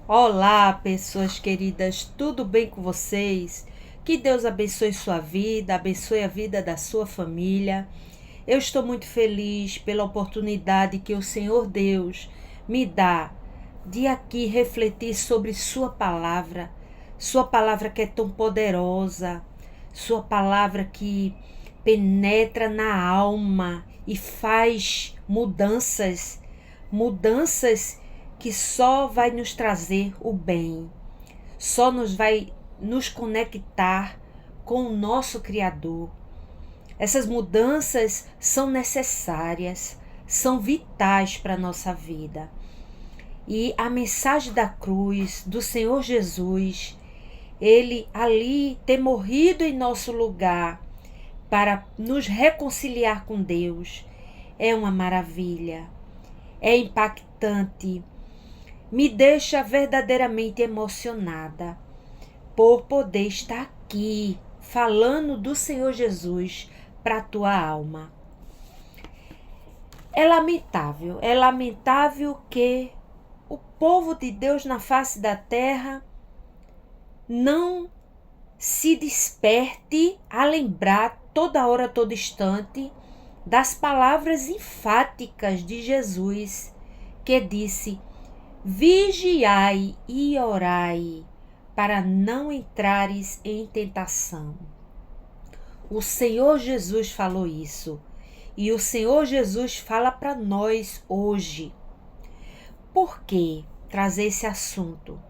Olá, pessoas queridas, tudo bem com vocês? Que Deus abençoe sua vida, abençoe a vida da sua família. Eu estou muito feliz pela oportunidade que o Senhor Deus me dá de aqui refletir sobre Sua palavra que é tão poderosa, Sua palavra que penetra na alma e faz mudanças que só vai nos trazer o bem, só nos vai nos conectar com o nosso Criador. Essas mudanças são necessárias, são vitais para a nossa vida. E a mensagem da cruz, do Senhor Jesus, ele ali ter morrido em nosso lugar para nos reconciliar com Deus, é uma maravilha, é impactante, me deixa verdadeiramente emocionada por poder estar aqui falando do Senhor Jesus para a tua alma. É lamentável que o povo de Deus na face da terra não se desperte a lembrar toda hora, todo instante, das palavras enfáticas de Jesus, que disse: vigiai e orai, para não entrares em tentação. O Senhor Jesus falou isso. E o Senhor Jesus fala para nós hoje. Por que trazer esse assunto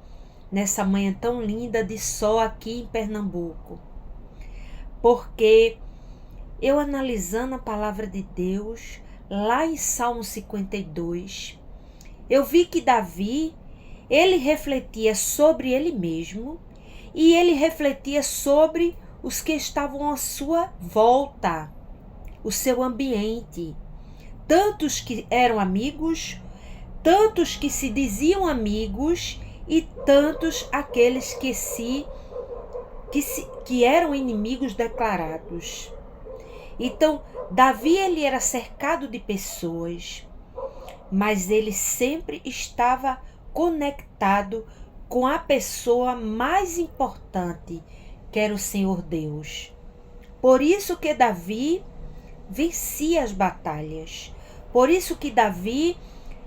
nessa manhã tão linda de sol aqui em Pernambuco? Porque eu, analisando a palavra de Deus, lá em Salmo 52, eu vi que Davi, ele refletia sobre ele mesmo e ele refletia sobre os que estavam à sua volta, o seu ambiente. Tantos que eram amigos, tantos que se diziam amigos e tantos aqueles que eram inimigos declarados. Então, Davi, ele era cercado de pessoas, mas ele sempre estava conectado com a pessoa mais importante, que era o Senhor Deus. Por isso que Davi vencia as batalhas. Por isso que Davi,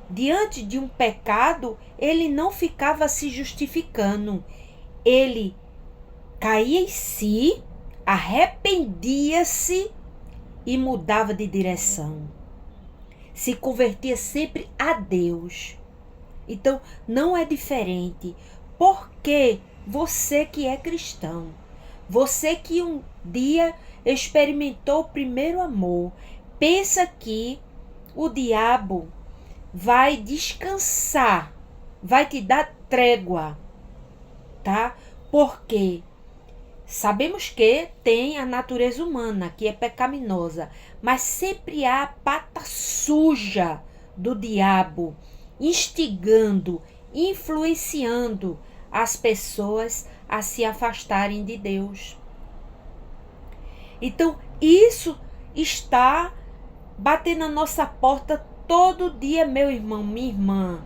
diante de um pecado, ele não ficava se justificando. Ele caía em si, arrependia-se e mudava de direção. Se convertia sempre a Deus. Então, não é diferente. Porque você que é cristão, você que um dia experimentou o primeiro amor, pensa que o diabo vai descansar, vai te dar trégua, tá? Porque sabemos que tem a natureza humana, que é pecaminosa, mas sempre há a pata suja do diabo, instigando, influenciando as pessoas a se afastarem de Deus. Então, isso está batendo na nossa porta todo dia, meu irmão, minha irmã.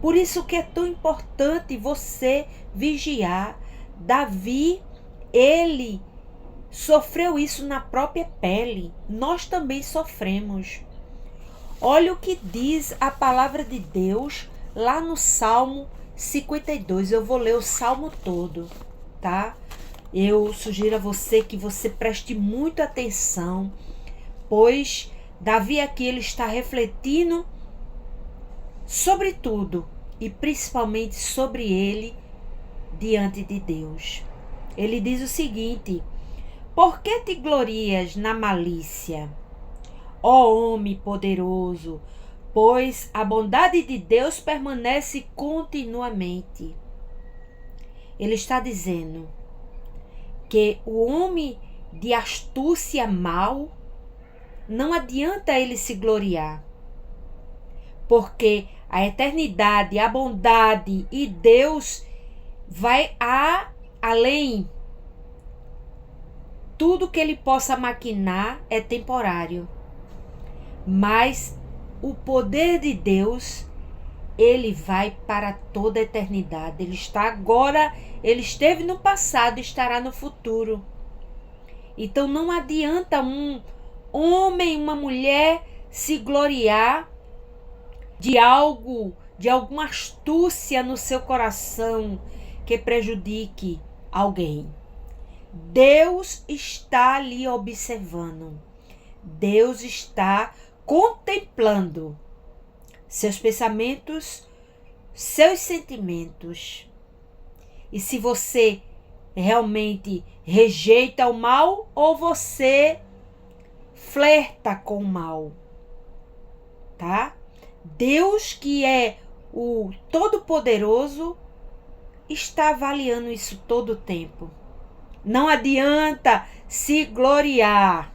Por isso que é tão importante você vigiar. Davi, ele sofreu isso na própria pele. Nós também sofremos. Olha o que diz a palavra de Deus lá no Salmo 52. Eu vou ler o Salmo todo, tá? Eu sugiro a você que você preste muita atenção, pois Davi aqui ele está refletindo sobre tudo e principalmente sobre ele diante de Deus. Ele diz o seguinte: por que te glorias na malícia, ó homem poderoso? Pois a bondade de Deus permanece continuamente. Ele está dizendo que o homem de astúcia mal, não adianta ele se gloriar, porque a eternidade, a bondade e Deus vai além. Tudo que ele possa maquinar é temporário, mas o poder de Deus ele vai para toda a eternidade. Ele está agora, ele esteve no passado, estará no futuro. Então não adianta um homem, uma mulher se gloriar de algo, de alguma astúcia no seu coração que prejudique alguém. Deus está ali observando. Deus está contemplando seus pensamentos, seus sentimentos. E se você realmente rejeita o mal ou você flerta com o mal, tá? Deus, que é o Todo-Poderoso, está avaliando isso todo o tempo. Não adianta se gloriar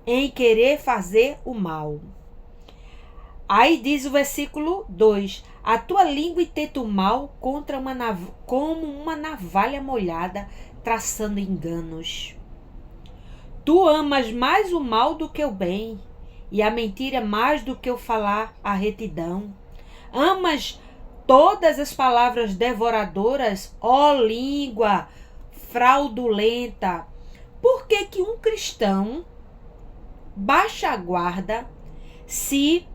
em querer fazer o mal. Aí diz o versículo 2: a tua língua intenta o mal contra como uma navalha molhada, traçando enganos. Tu amas mais o mal do que o bem, e a mentira mais do que o falar a retidão. Amas todas as palavras devoradoras, ó língua fraudulenta. Por que que um cristão baixa a guarda se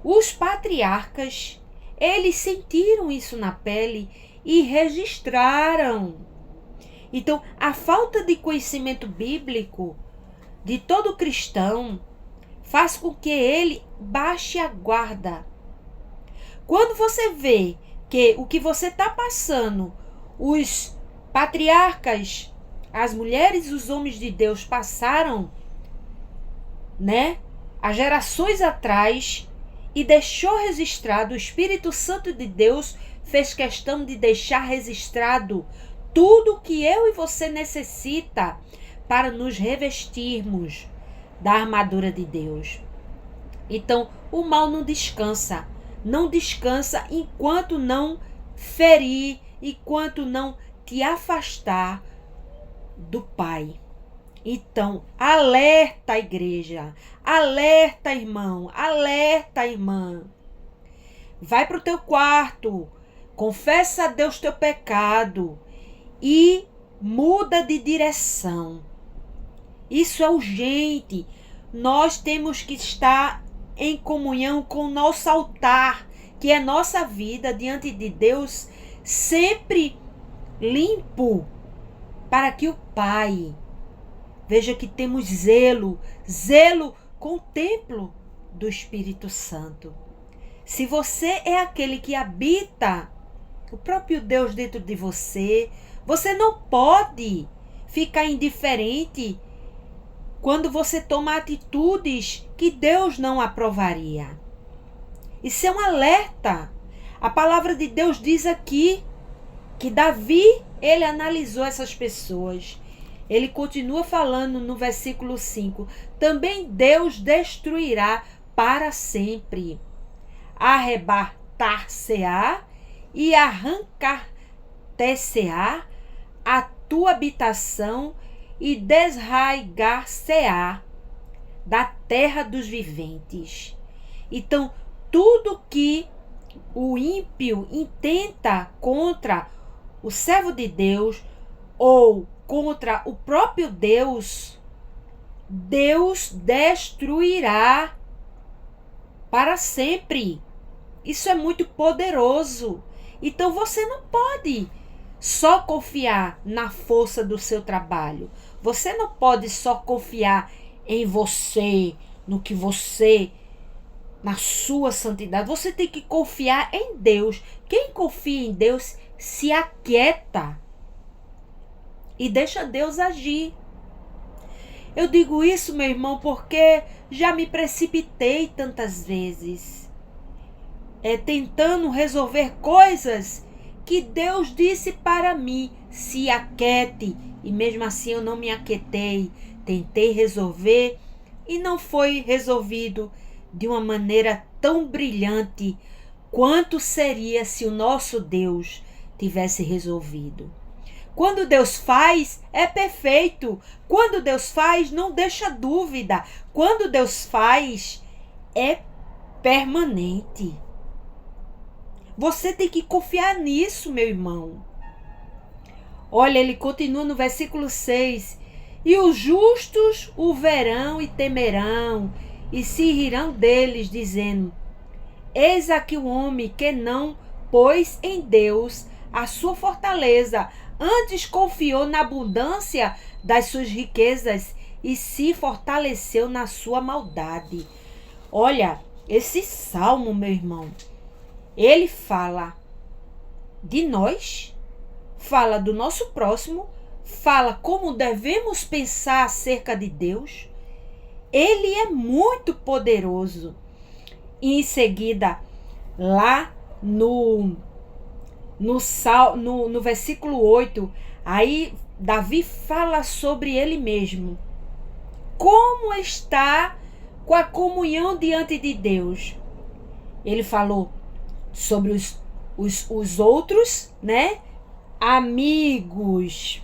os patriarcas, eles sentiram isso na pele e registraram? Então, a falta de conhecimento bíblico de todo cristão faz com que ele baixe a guarda. Quando você vê que o que você está passando, os patriarcas, as mulheres e os homens de Deus passaram, né, há gerações atrás, e deixou registrado, o Espírito Santo de Deus fez questão de deixar registrado tudo que eu e você necessita para nos revestirmos da armadura de Deus. Então, o mal não descansa enquanto não ferir, enquanto não te afastar do Pai. Então, alerta, igreja, alerta, irmão, alerta, irmã. Vai para o teu quarto, confessa a Deus teu pecado e muda de direção. Isso é urgente. Nós temos que estar em comunhão com o nosso altar, que é nossa vida diante de Deus, sempre limpo, para que o Pai veja que temos zelo com o templo do Espírito Santo. Se você é aquele que habita o próprio Deus dentro de você, você não pode ficar indiferente quando você toma atitudes que Deus não aprovaria. Isso é um alerta. A palavra de Deus diz aqui que Davi, ele analisou essas pessoas. Ele continua falando no versículo 5. Também Deus destruirá para sempre. Arrebatar-se-á e arrancar-te-se-á a tua habitação e desraigar-se-á da terra dos viventes. Então, tudo que o ímpio intenta contra o servo de Deus ou contra o próprio Deus, Deus destruirá para sempre. Isso é muito poderoso. Então você não pode só confiar na força do seu trabalho. Você não pode só confiar em você, no que você, na sua santidade. Você tem que confiar em Deus. Quem confia em Deus se aquieta e deixa Deus agir. Eu digo isso, meu irmão, porque já me precipitei tantas vezes, tentando resolver coisas que Deus disse para mim: se aquiete, e mesmo assim eu não me aquietei. Tentei resolver e não foi resolvido de uma maneira tão brilhante quanto seria se o nosso Deus tivesse resolvido. Quando Deus faz, é perfeito. Quando Deus faz, não deixa dúvida. Quando Deus faz, é permanente. Você tem que confiar nisso, meu irmão. Olha, ele continua no versículo 6. E os justos o verão e temerão, e se rirão deles, dizendo: Eis aqui o homem que não pôs em Deus a sua fortaleza, antes confiou na abundância das suas riquezas e se fortaleceu na sua maldade. Olha, esse salmo, meu irmão, ele fala de nós, fala do nosso próximo, fala como devemos pensar acerca de Deus. Ele é muito poderoso. E em seguida, lá no versículo 8, aí Davi fala sobre ele mesmo. Como está com a comunhão diante de Deus? Ele falou sobre os outros, né? Amigos.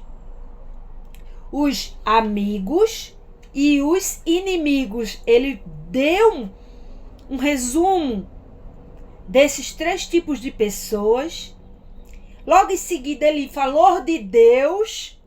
Os amigos e os inimigos. Ele deu um resumo desses 3 tipos de pessoas. Logo em seguida ele falou de Deus,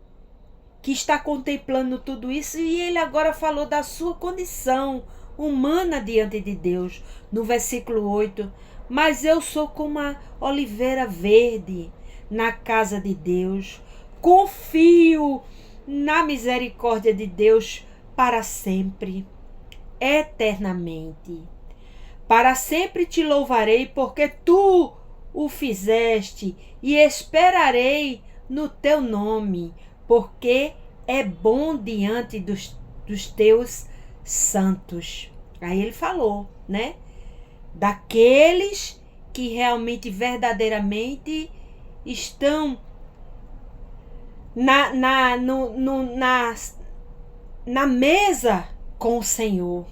que está contemplando tudo isso, e ele agora falou da sua condição humana diante de Deus. No versículo 8, mas eu sou como a oliveira verde na casa de Deus, confio na misericórdia de Deus para sempre, eternamente. Para sempre te louvarei, porque tu o fizeste, e esperarei no teu nome, porque é bom diante dos teus santos. Aí ele falou, né? Daqueles que realmente, verdadeiramente estão na mesa com o Senhor,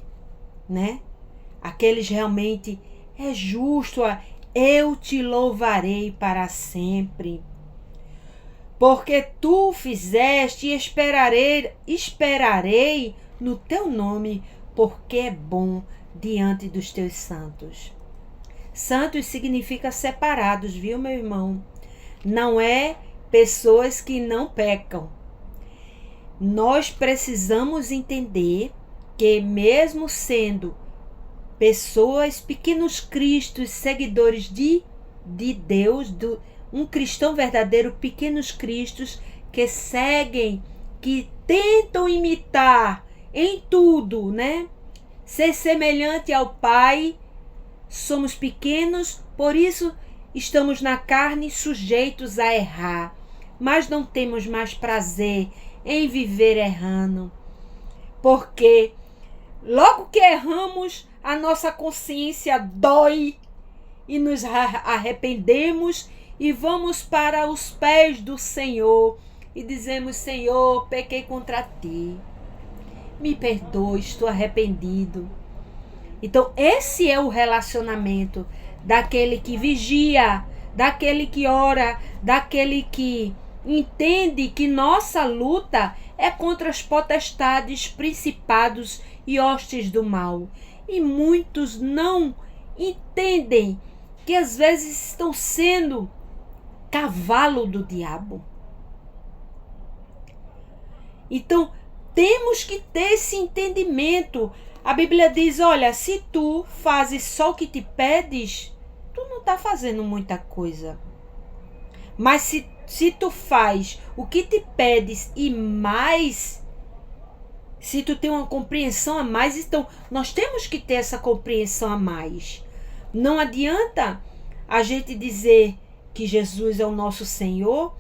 né? Aqueles realmente é justo, eu te louvarei para sempre. Porque tu fizeste e esperarei no teu nome, porque é bom diante dos teus santos. Santos significa separados, viu, meu irmão? Não é pessoas que não pecam. Nós precisamos entender que, mesmo sendo pessoas, pequenos cristos, seguidores de Deus, um cristão verdadeiro, pequenos cristos que seguem, que tentam imitar em tudo, né? Ser semelhante ao Pai. Somos pequenos, por isso estamos na carne, sujeitos a errar, mas não temos mais prazer em viver errando, porque logo que erramos, a nossa consciência dói e nos arrependemos e vamos para os pés do Senhor e dizemos: Senhor, pequei contra ti, me perdoe, estou arrependido. Então esse é o relacionamento daquele que vigia, daquele que ora, daquele que entende que nossa luta é contra as potestades, principados e hostes do mal. E muitos não entendem que às vezes estão sendo cavalo do diabo. Então, temos que ter esse entendimento. A Bíblia diz: olha, se tu fazes só o que te pedes, tu não está fazendo muita coisa. Mas se tu faz o que te pedes e mais, se tu tem uma compreensão a mais, então nós temos que ter essa compreensão a mais. Não adianta a gente dizer que Jesus é o nosso Senhor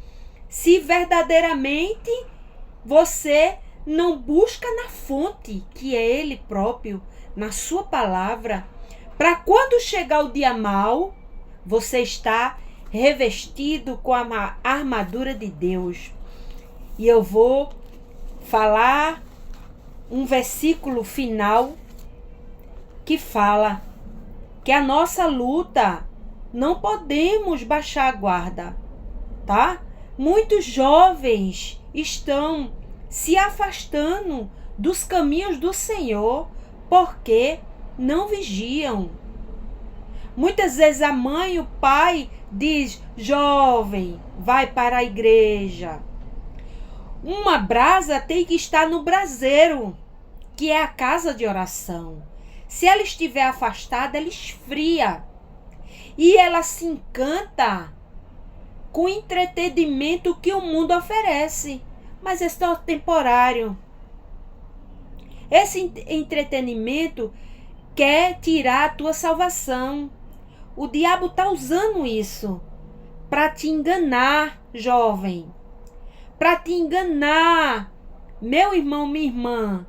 se verdadeiramente você não busca na fonte, que é Ele próprio, na sua palavra, para quando chegar o dia mau, você está revestido com a armadura de Deus. E eu vou falar um versículo final que fala que a nossa luta não podemos baixar a guarda, tá? Muitos jovens estão se afastando dos caminhos do Senhor porque não vigiam. Muitas vezes a mãe e o pai diz: jovem, vai para a igreja. Uma brasa tem que estar no braseiro, que é a casa de oração. Se ela estiver afastada, ela esfria. E ela se encanta com o entretenimento que o mundo oferece. Mas esse é temporário. Esse entretenimento quer tirar a tua salvação. O diabo está usando isso para te enganar, jovem. Para te enganar, meu irmão, minha irmã.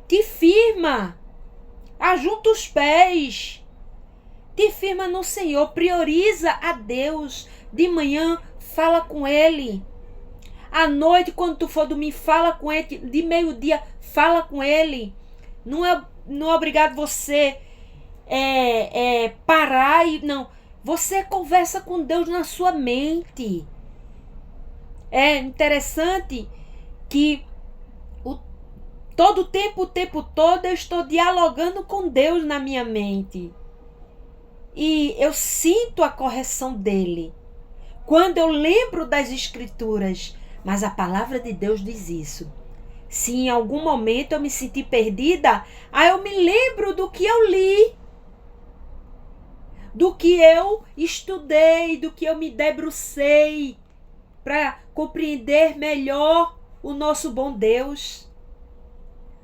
Te firma. Ajunta os pés. Te firma no Senhor. Prioriza a Deus. De manhã, fala com Ele. À noite, quando tu for dormir, fala com Ele. De meio-dia, fala com Ele. Não é obrigado você parar e não. Você conversa com Deus na sua mente. É interessante que todo o tempo todo eu estou dialogando com Deus na minha mente. E eu sinto a correção dele. Quando eu lembro das Escrituras, mas a palavra de Deus diz isso. Se em algum momento eu me sentir perdida, aí eu me lembro do que eu li, do que eu estudei, do que eu me debrucei para compreender melhor o nosso bom Deus.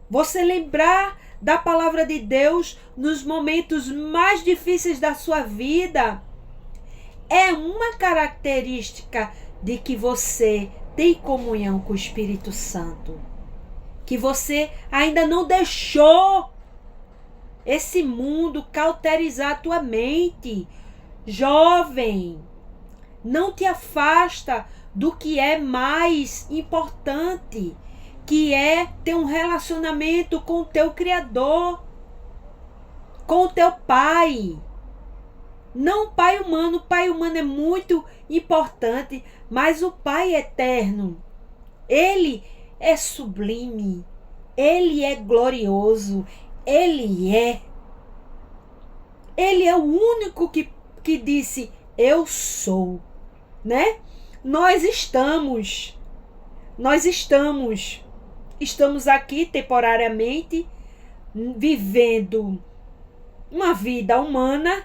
Você lembrar da palavra de Deus nos momentos mais difíceis da sua vida é uma característica de que você tem comunhão com o Espírito Santo. Que você ainda não deixou esse mundo cauterizar a tua mente. Jovem, não te afasta do que é mais importante, que é ter um relacionamento com o teu Criador, com o teu Pai. Não o Pai humano. O Pai humano é muito importante, mas o Pai eterno, Ele é sublime, Ele é glorioso, Ele é o único que disse, eu sou, né? Nós estamos aqui temporariamente, vivendo uma vida humana,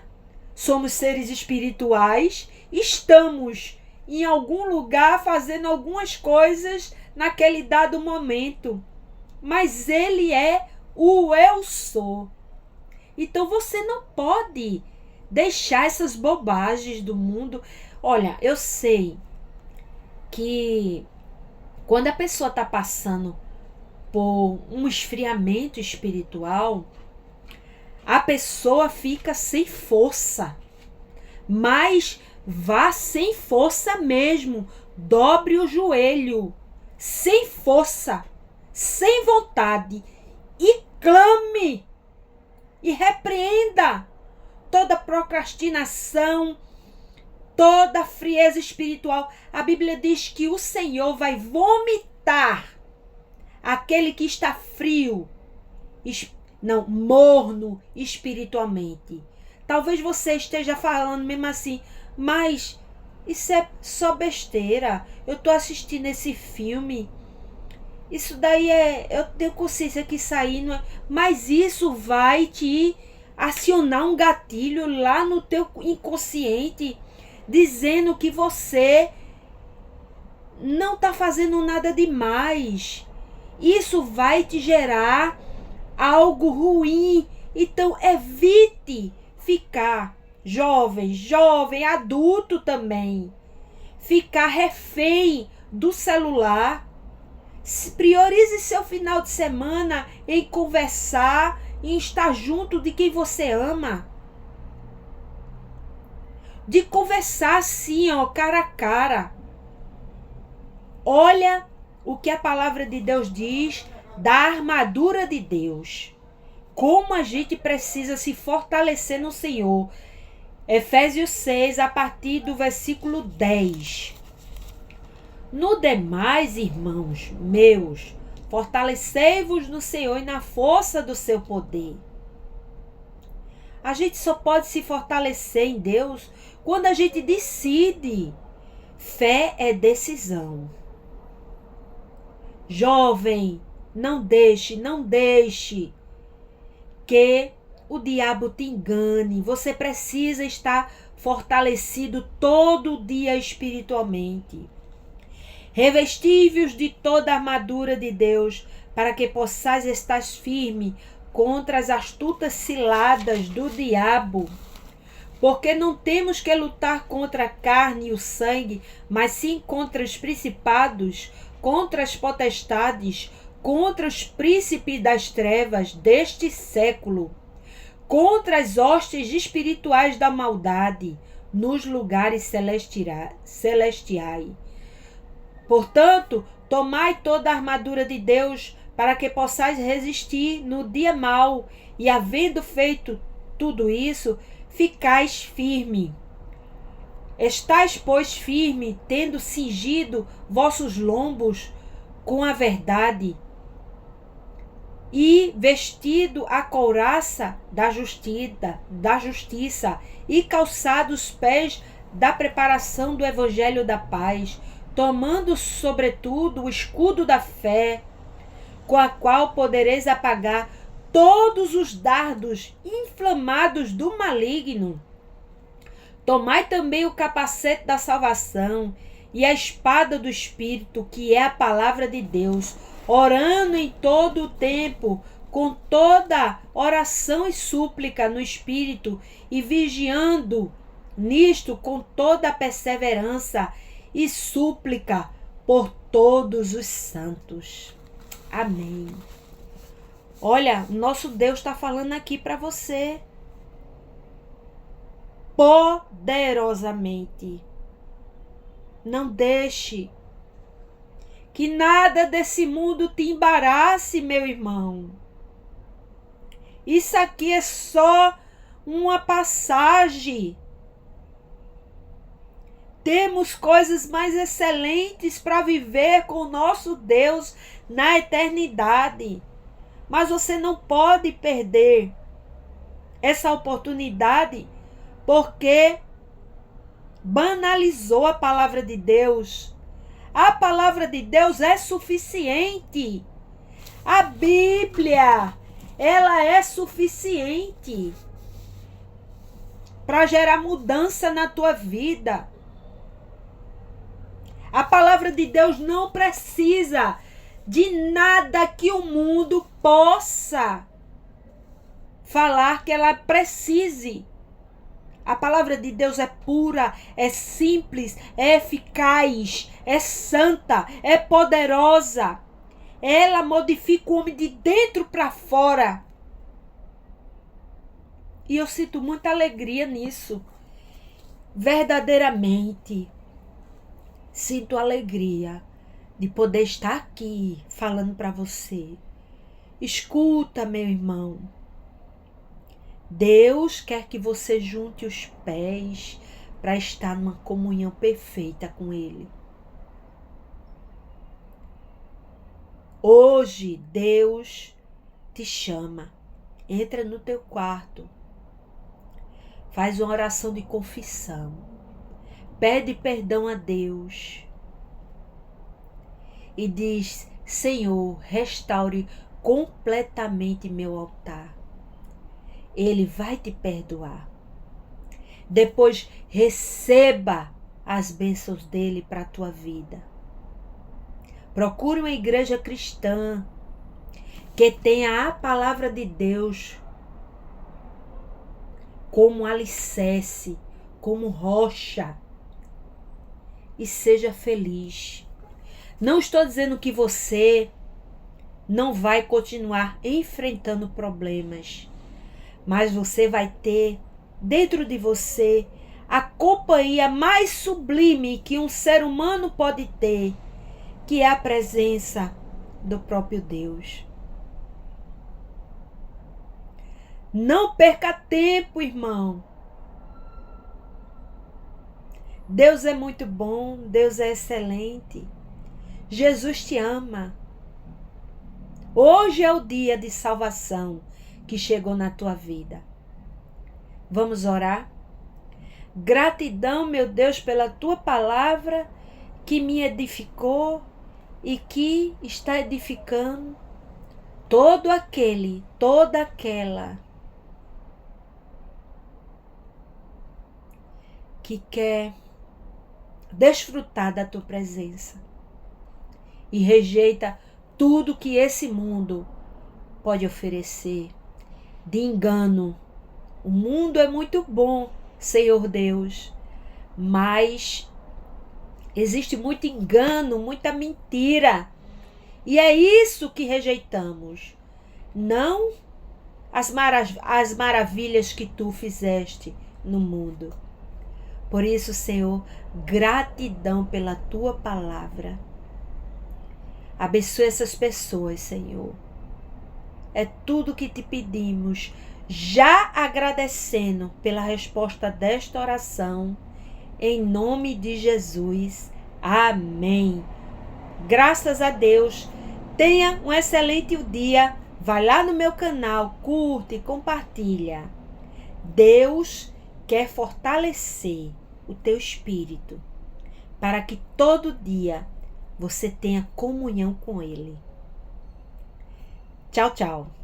somos seres espirituais, estamos em algum lugar fazendo algumas coisas naquele dado momento, mas Ele é o eu sou. Então você não pode deixar essas bobagens do mundo. Olha, eu sei que quando a pessoa está passando por um esfriamento espiritual, a pessoa fica sem força. Mas vá sem força mesmo. Dobre o joelho, sem força, sem vontade, e clame e repreenda toda procrastinação, toda frieza espiritual. A Bíblia diz que o Senhor vai vomitar aquele que está frio, morno espiritualmente. Talvez você esteja falando mesmo assim, mas isso é só besteira. Eu estou assistindo esse filme. Isso daí eu tenho consciência que isso aí não é. Mas isso vai te acionar um gatilho lá no teu inconsciente, dizendo que você não está fazendo nada demais. Isso vai te gerar algo ruim. Então evite ficar jovem, adulto também, ficar refém do celular. Priorize seu final de semana em conversar, em estar junto de quem você ama. De conversar assim, cara a cara. Olha o que a palavra de Deus diz da armadura de Deus. Como a gente precisa se fortalecer no Senhor. Efésios 6, a partir do versículo 10. No demais, irmãos meus, fortalecei-vos no Senhor e na força do seu poder. A gente só pode se fortalecer em Deus quando a gente decide. Fé é decisão. Jovem, não deixe que o diabo te engane. Você precisa estar fortalecido todo dia espiritualmente. Revestivos de toda a armadura de Deus, para que possais estar firme contra as astutas ciladas do diabo. Porque não temos que lutar contra a carne e o sangue, mas sim contra os principados, contra as potestades, contra os príncipes das trevas deste século, contra as hostes espirituais da maldade nos lugares celestiais. Portanto, tomai toda a armadura de Deus, para que possais resistir no dia mau, e havendo feito tudo isso, ficais firme. Estais, pois, firme, tendo cingido vossos lombos com a verdade, e vestido a couraça da justiça, e calçado os pés da preparação do evangelho da paz, tomando sobretudo o escudo da fé, com a qual podereis apagar todos os dardos inflamados do maligno. Tomai também o capacete da salvação e a espada do Espírito, que é a palavra de Deus, orando em todo o tempo, com toda oração e súplica no Espírito, e vigiando nisto com toda a perseverança e súplica por todos os santos. Amém. Olha, nosso Deus está falando aqui para você. Poderosamente. Não deixe que nada desse mundo te embarace, meu irmão. Isso aqui é só uma passagem. Temos coisas mais excelentes para viver com o nosso Deus na eternidade. Mas você não pode perder essa oportunidade porque banalizou a palavra de Deus. A palavra de Deus é suficiente. A Bíblia, ela é suficiente para gerar mudança na tua vida. A palavra de Deus não precisa de nada que o mundo possa falar que ela precise. A palavra de Deus é pura, é simples, é eficaz, é santa, é poderosa. Ela modifica o homem de dentro para fora. E eu sinto muita alegria nisso. Verdadeiramente. Sinto alegria de poder estar aqui falando para você. Escuta, meu irmão. Deus quer que você junte os pés para estar numa comunhão perfeita com Ele. Hoje, Deus te chama. Entra no teu quarto. Faz uma oração de confissão. Pede perdão a Deus. E diz: Senhor, restaure completamente meu altar. Ele vai te perdoar. Depois receba as bênçãos dele para a tua vida. Procure uma igreja cristã que tenha a palavra de Deus como alicerce, como rocha. E seja feliz. Não estou dizendo que você não vai continuar enfrentando problemas, mas você vai ter dentro de você a companhia mais sublime que um ser humano pode ter, que é a presença do próprio Deus. Não perca tempo, irmão. Deus é muito bom, Deus é excelente. Jesus te ama. Hoje é o dia de salvação que chegou na tua vida. Vamos orar? Gratidão, meu Deus, pela tua palavra que me edificou e que está edificando toda aquela que quer desfrutar da tua presença e rejeita tudo que esse mundo pode oferecer de engano. O mundo é muito bom, Senhor Deus, mas existe muito engano, muita mentira. E é isso que rejeitamos. Não as maravilhas que tu fizeste no mundo. Por isso, Senhor, gratidão pela tua palavra. Abençoe essas pessoas, Senhor. É tudo que te pedimos, já agradecendo pela resposta desta oração. Em nome de Jesus. Amém. Graças a Deus. Tenha um excelente dia. Vai lá no meu canal, curte e compartilha. Deus quer fortalecer o teu espírito para que todo dia você tenha comunhão com Ele. Tchau, tchau.